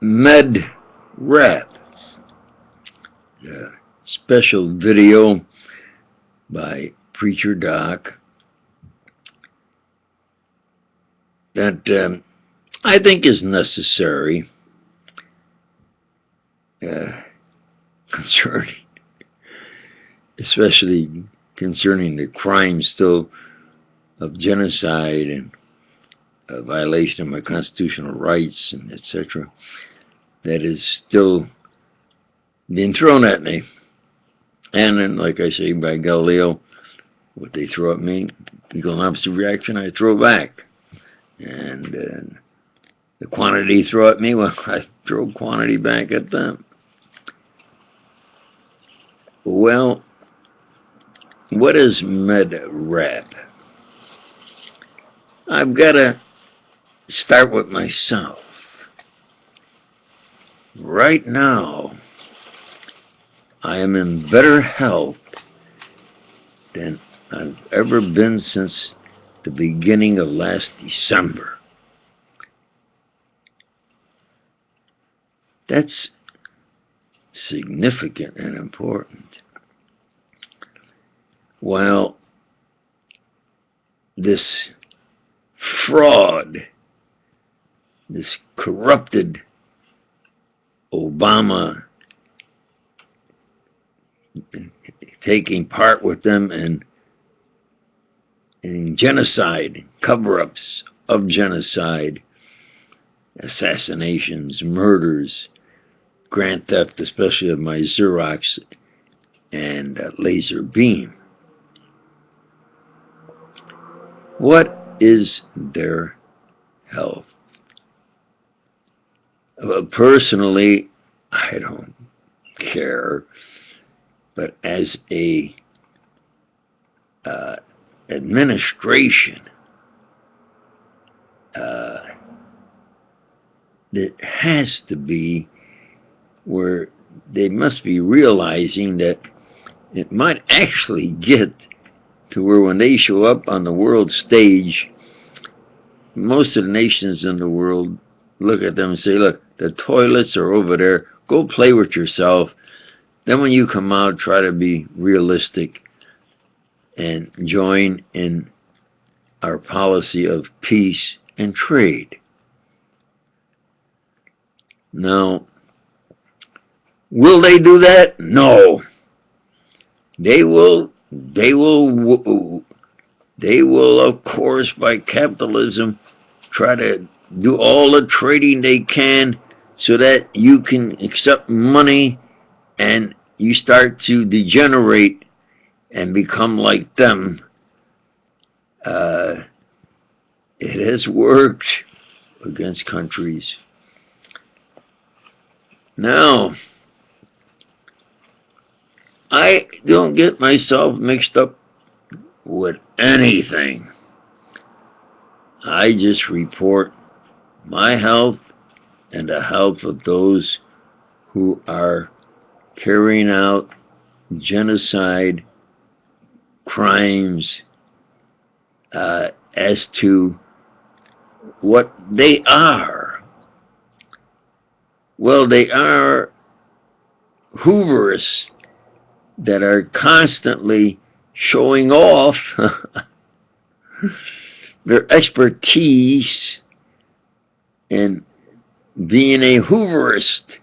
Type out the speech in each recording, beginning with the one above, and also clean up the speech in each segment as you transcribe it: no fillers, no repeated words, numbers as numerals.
Med Rap, a special video by Preacher Doc that I think is necessary concerning, especially concerning the crime still of genocide and a violation of my constitutional rights and etc. that is still being thrown at me. And then, like I say, by Galileo, what they throw at me, equal and opposite reaction, I throw back. And the quantity throw at me, well, I throw quantity back at them. Well, what is med rap? I've got to start with myself. Right now, I am in better health than I've ever been since the beginning of last December. That's significant and important. While this fraud, this corrupted Obama taking part with them in genocide, cover-ups of genocide, assassinations, murders, grand theft, especially of my Xerox and laser beam. What is their health? Personally, I don't care, but as a administration, it has to be where they must be realizing that it might actually get to where when they show up on the world stage, most of the nations in the world look at them and say, look, the toilets are over there, go play with yourself. Then when you come out, try to be realistic and join in our policy of peace and trade. Now, will they do that? No. They will, of course, by capitalism, try to do all the trading they can so that you can accept money and you start to degenerate and become like them. It has worked against countries. Now, I don't get myself mixed up with anything. I just report my health and the health of those who are carrying out genocide crimes as to what they are. Well, they are Hooverists that are constantly showing off their expertise in being a Hooverist.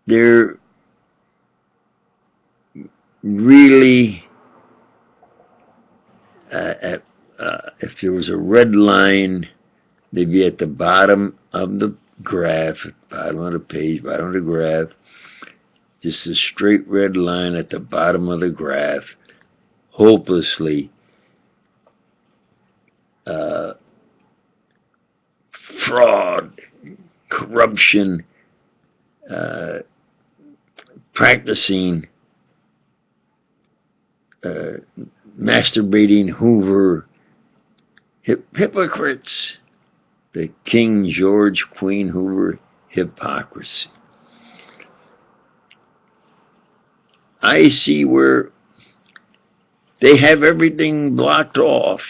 They're really, if there was a red line, they'd be at the bottom of the graph, bottom of the page, bottom of the graph, just a straight red line at the bottom of the graph, hopelessly fraud, corruption, practicing, masturbating Hoover, hypocrites, the King George, Queen Hoover hypocrisy. I see where They have everything blocked off.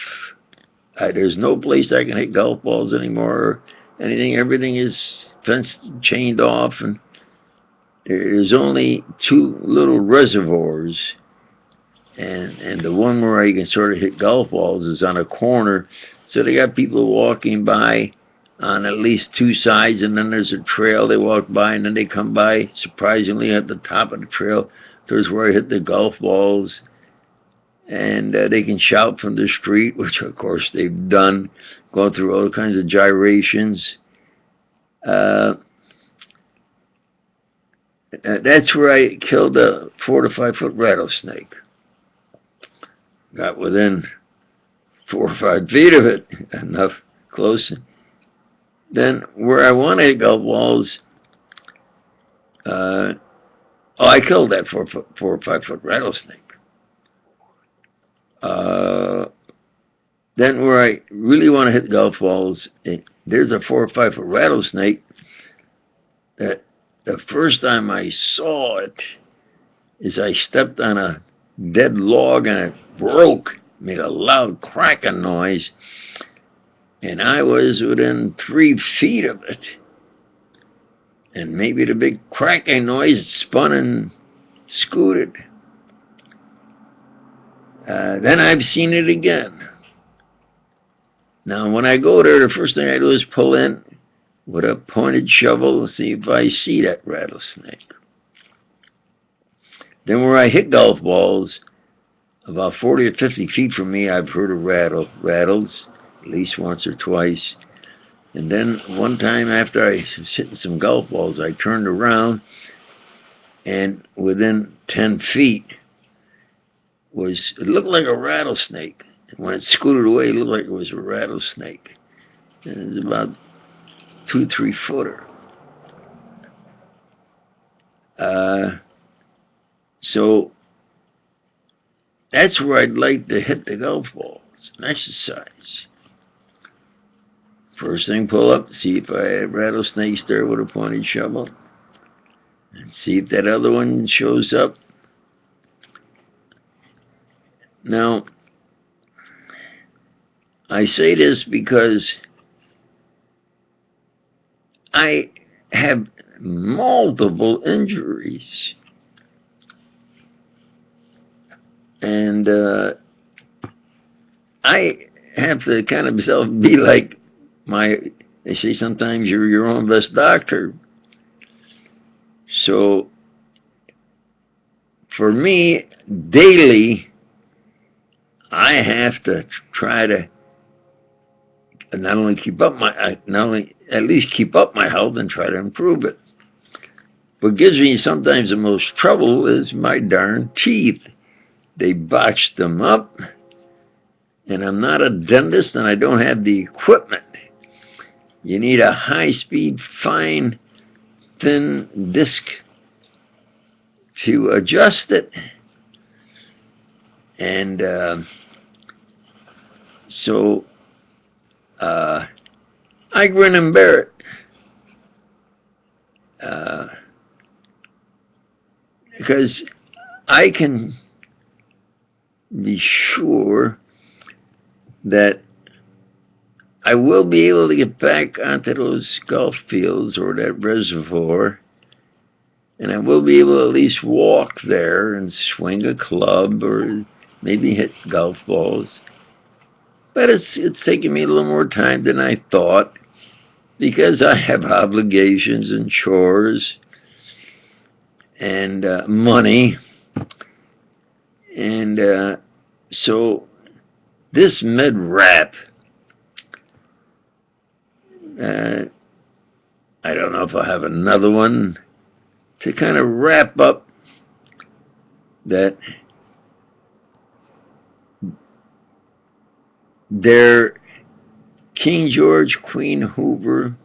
There's no place I can hit golf balls anymore or anything. Everything is fenced, chained off, and there's only two little reservoirs. And the one where I can sort of hit golf balls is on a corner. So they got people walking by on at least two sides, and then there's a trail they walk by, and then they come by, surprisingly, at the top of the trail. There's where I hit the golf balls. And they can shout from the street, which of course they've done, going through all kinds of gyrations. That's where I killed a 4 to 5 foot rattlesnake. Got within 4 or 5 feet of it, enough close. Then where I wanted golf balls, I killed that 4 or 5 foot rattlesnake. Then where I really want to hit golf balls, there's a 4 or 5 foot rattlesnake that the first time I saw it is I stepped on a dead log and it broke, made a loud cracking noise, and I was within 3 feet of it. And maybe the big cracking noise spun and scooted. Then I've seen it again. Now, when I go there, the first thing I do is pull in with a pointed shovel and see if I see that rattlesnake. Then where I hit golf balls, about 40 or 50 feet from me, I've heard a rattles, at least once or twice. And then one time after I was hitting some golf balls, I turned around, and within 10 feet, it looked like a rattlesnake. When it scooted away, it looked like it was a rattlesnake. And it was about 2 or 3 footer. So that's where I'd like to hit the golf balls, an exercise. First thing, pull up, see if I have rattlesnakes there with a pointed shovel, and see if that other one shows up. Now, I say this because I have multiple injuries. And I have to kind of be like they say sometimes you're your own best doctor. So, for me, daily, I have to try to not only at least keep up my health and try to improve it. What gives me sometimes the most trouble is my darn teeth. They botched them up, and I'm not a dentist, and I don't have the equipment. You need a high-speed, fine, thin disc to adjust it. And so I grin and bear it. Because I can be sure that I will be able to get back onto those golf fields or that reservoir, and I will be able to at least walk there and swing a club or maybe hit golf balls. But it's taken me a little more time than I thought, because I have obligations and chores and money. And so this mid-wrap, I don't know if I'll have another one to kind of wrap up that their King George, Queen Hoover,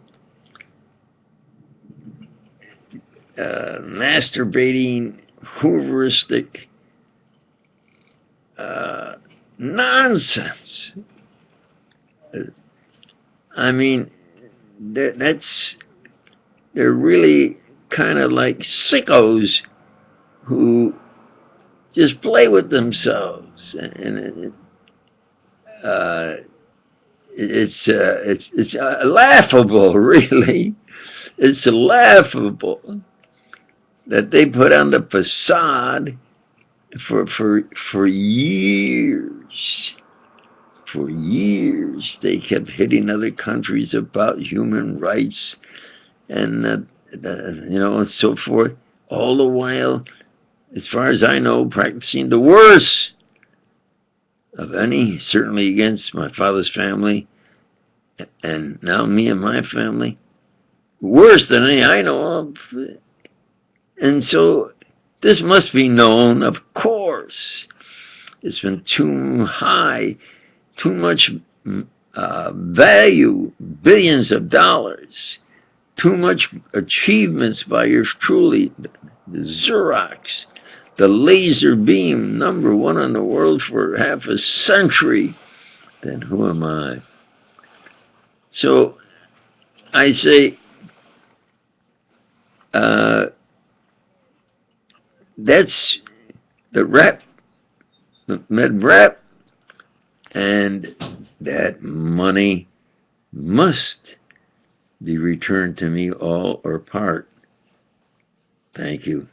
masturbating, Hooveristic nonsense. I mean, they're really kind of like sickos who just play with themselves, and it's laughable, really. It's laughable that they put on the facade for years. For years, they kept hitting other countries about human rights and and so forth. All the while, as far as I know, practicing the worst of any, certainly against my father's family, and now me and my family, worse than any I know of. And so this must be known, of course. It's been too high, too much value, billions of dollars, too much achievements by yours truly, the Xerox, the laser beam, #1 in the world for half a century. Then who am I? So I say, that's the rap, the med rap, and that money must be returned to me, all or part. Thank you.